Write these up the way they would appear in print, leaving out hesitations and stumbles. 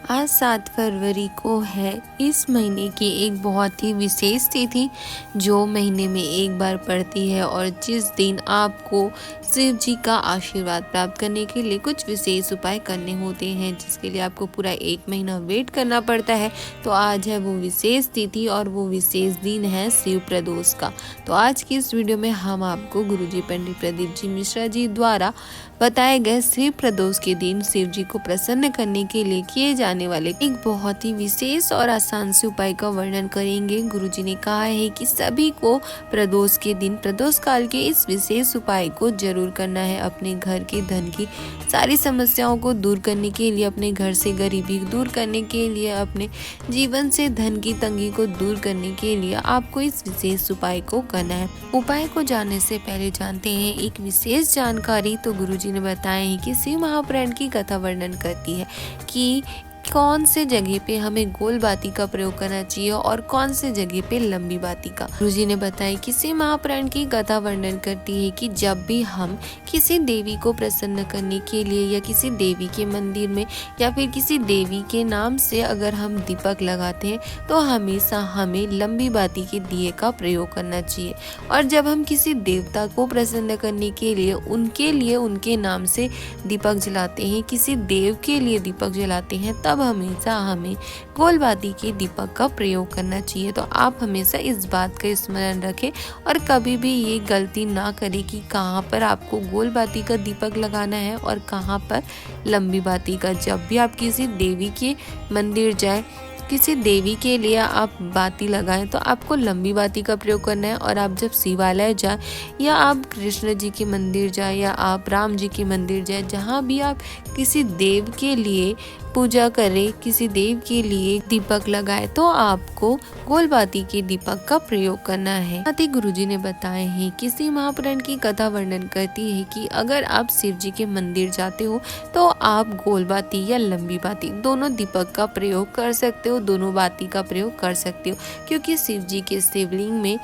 आज 7 फरवरी को है इस महीने की एक बहुत ही विशेष तिथि जो महीने में एक बार पड़ती है और जिस दिन आपको शिव जी का आशीर्वाद प्राप्त करने के लिए कुछ विशेष उपाय करने होते हैं, जिसके लिए आपको पूरा 1 महीना वेट करना पड़ता है। तो आज है वो विशेष तिथि और वो विशेष दिन है शिव प्रदोष का। तो आज की इस वीडियो में हम आपको गुरुजी पंडित प्रदीप जी मिश्रा जी द्वारा बताए गए शिव प्रदोष के दिन शिव जी को प्रसन्न करने के लिए किए जाने वाले एक बहुत ही विशेष और आसान से उपाय का वर्णन करेंगे। गुरुजी ने कहा है कि सभी को प्रदोष के दिन प्रदोष काल के इस विशेष उपाय को जरूर करना है। अपने घर के धन की सारी समस्याओं को दूर करने के लिए, अपने घर से गरीबी दूर करने के लिए, अपने जीवन से धन की तंगी को दूर करने के लिए आपको इस विशेष उपाय को करना है। उपाय को जानने से पहले जानते हैं एक विशेष जानकारी। तो गुरुजी ने बताया है कि शिव महापुराण की कथा वर्णन करती है कि कौन से जगह पे हमें गोल बाती का प्रयोग करना चाहिए और कौन से जगह पे लंबी बाती का। गुरुजी ने बताया कि शिव महापुराण की कथा वर्णन करती है कि जब भी हम किसी देवी को प्रसन्न करने के लिए या किसी देवी के मंदिर में या फिर किसी देवी के नाम से अगर हम दीपक लगाते हैं तो हमेशा हमें लंबी बाती के दिए का प्रयोग करना चाहिए। और जब हम किसी देवता को प्रसन्न करने के लिए उनके नाम से दीपक जलाते हैं, किसी देव के लिए दीपक जलाते हैं, तब हमेशा हमें गोल बाती के दीपक का प्रयोग करना चाहिए। तो आप हमेशा इस बात का स्मरण रखें और कभी भी ये गलती ना करें कि कहाँ पर आपको गोल बाती का दीपक लगाना है और कहाँ पर लंबी बाती का। जब भी आप किसी देवी के मंदिर जाए, किसी देवी के लिए आप बाती लगाएं तो आपको लंबी बाती का प्रयोग करना है। और आप जब शिवालय जाए या आप कृष्ण जी के मंदिर जाए या आप राम जी के मंदिर जाए, जहाँ भी आप किसी देव के लिए पूजा करें, किसी देव के लिए दीपक लगाए, तो आपको गोल बाती के दीपक का प्रयोग करना है। साथ ही गुरुजी ने बताए हैं कि शिव महापुराण की कथा वर्णन करती है कि अगर आप शिव जी के मंदिर जाते हो तो आप गोल बाती या लंबी बाती दोनों दीपक का प्रयोग कर सकते हो, दोनों बाती का प्रयोग कर सकते हो, क्योंकि शिव जी के शिवलिंग में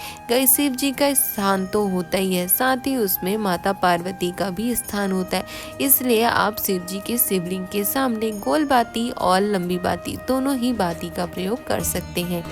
शिव जी का स्थान तो होता ही है, साथ ही उसमें माता पार्वती का भी स्थान होता है। इसलिए आप शिव जी के शिवलिंग के सामने गोल बाती और लंबी बाती दोनों ही बाती का प्रयोग कर सकते हैं।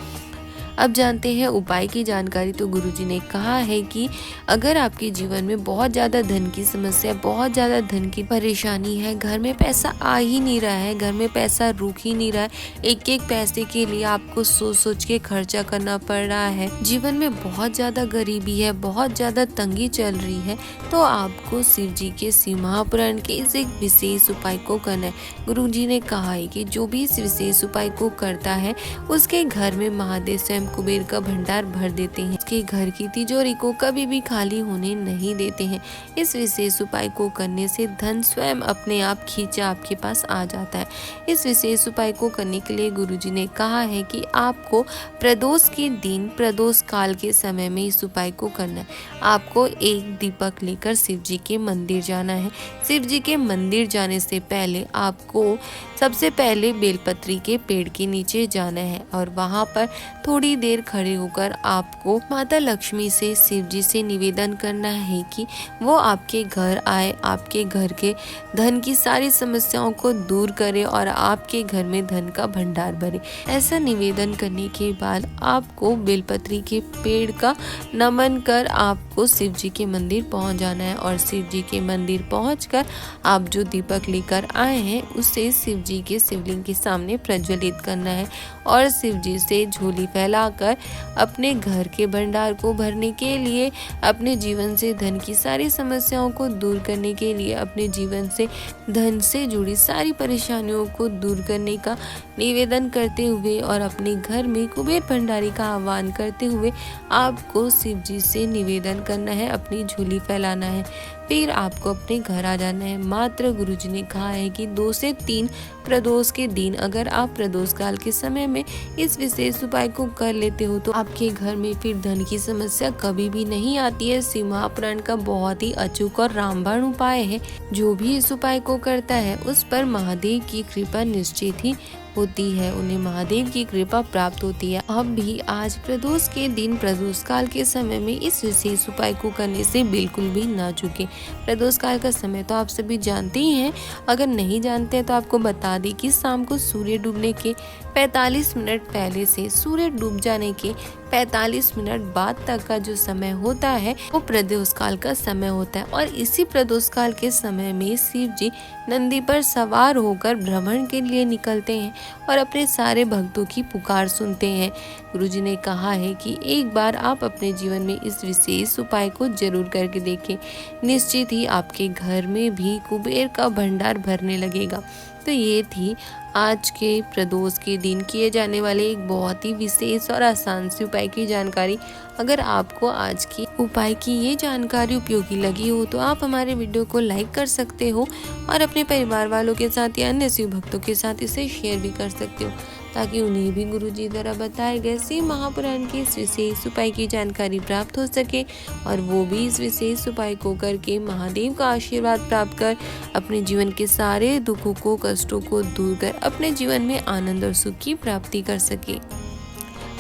अब जानते हैं उपाय की जानकारी। तो गुरुजी ने कहा है कि अगर आपके जीवन में बहुत ज़्यादा धन की समस्या, बहुत ज़्यादा धन की परेशानी है, घर में पैसा आ ही नहीं रहा है, घर में पैसा रुक ही नहीं रहा है, एक एक पैसे के लिए आपको सोच सोच के खर्चा करना पड़ रहा है, जीवन में बहुत ज़्यादा गरीबी है, बहुत ज़्यादा तंगी चल रही है, तो आपको शिव जी के शिव महापुराण के इस एक विशेष उपाय को करना है। गुरुजी ने कहा है कि जो भी इस विशेष उपाय को करता है उसके घर में महादेव स्वयं कुबेर का भंडार भर देते हैं, उसके घर की तिजोरी को कभी भी खाली होने नहीं देते हैं। इस विशेष उपाय को करने से धन स्वयं अपने आप खींचा आपके पास आ जाता है। इस विशेष उपाय को करने के लिए गुरुजी ने कहा है कि आपको प्रदोष के दिन प्रदोष काल के समय में इस उपाय को करना है। आपको एक दीपक लेकर शिव जी के मंदिर जाना है। शिव जी के मंदिर जाने से पहले आपको सबसे पहले बेलपत्री के पेड़ के नीचे जाना है और वहां पर थोड़ी देर खड़े होकर आपको माता लक्ष्मी से शिव जी से निवेदन करना है कि वो आपके घर आए, आपके घर के धन की सारी समस्याओं को दूर करे और आपके घर में धन का भंडार भरे। ऐसा निवेदन करने के बाद आपको बेलपत्री के पेड़ का नमन कर आपको शिव जी के मंदिर पहुंच जाना है और शिव जी के मंदिर पहुंचकर आप जो दीपक लेकर आए हैं उसे शिव जी के शिवलिंग के सामने प्रज्वलित करना है और शिव जी से झोली फैलाकर अपने घर के भंडार को भरने के लिए, अपने जीवन से धन की सारी समस्याओं को दूर करने के लिए, अपने जीवन से धन से जुड़ी सारी परेशानियों को दूर करने का निवेदन करते हुए और अपने घर में कुबेर भंडारी का आह्वान करते हुए आपको शिव जी से निवेदन करना है, अपनी झोली फैलाना है, फिर आपको अपने घर आ जाना है। मात्र गुरुजी ने कहा है कि 2 से 3 प्रदोष के दिन अगर आप प्रदोष काल के समय में इस विशेष उपाय को कर लेते हो तो आपके घर में फिर धन की समस्या कभी भी नहीं आती है। शिव महापुराण का बहुत ही अचूक और रामबाण उपाय है। जो भी इस उपाय को करता है उस पर महादेव की कृपा निश्चित ही होती है, उन्हें महादेव की कृपा प्राप्त होती है। अब भी आज प्रदोष के दिन प्रदोष काल के समय में इस विशेष उपाय को करने से बिल्कुल भी ना चूके। प्रदोष काल का समय तो आप सभी जानते ही हैं। अगर नहीं जानते हैं तो आपको बता दें कि शाम को सूर्य डूबने के 45 मिनट पहले से सूर्य डूब जाने के 45 मिनट बाद तक का जो समय होता है वो प्रदोष काल का समय होता है। और इसी प्रदोष काल के समय में शिव जी नंदी पर सवार होकर भ्रमण के लिए निकलते हैं और अपने सारे भक्तों की पुकार सुनते हैं। गुरुजी ने कहा है कि एक बार आप अपने जीवन में इस विशेष उपाय को जरूर करके देखें, निश्चित ही आपके घर में भी कुबेर का भंडार भरने लगेगा। तो ये थी आज के प्रदोष के दिन किए जाने वाले एक बहुत ही विशेष और आसान से उपाय की जानकारी। अगर आपको आज की उपाय की ये जानकारी उपयोगी लगी हो तो आप हमारे वीडियो को लाइक कर सकते हो और अपने परिवार वालों के साथ या अन्य शिव भक्तों के साथ इसे शेयर भी कर सकते हो, ताकि उन्हें भी गुरुजी द्वारा बताए गए शिव महापुराण के इस विशेष उपाय की जानकारी प्राप्त हो सके और वो भी इस विशेष उपाय को करके महादेव का आशीर्वाद प्राप्त कर अपने जीवन के सारे दुखों को, कष्टों को दूर कर अपने जीवन में आनंद और सुख की प्राप्ति कर सके।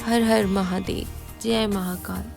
हर हर महादेव, जय महाकाल।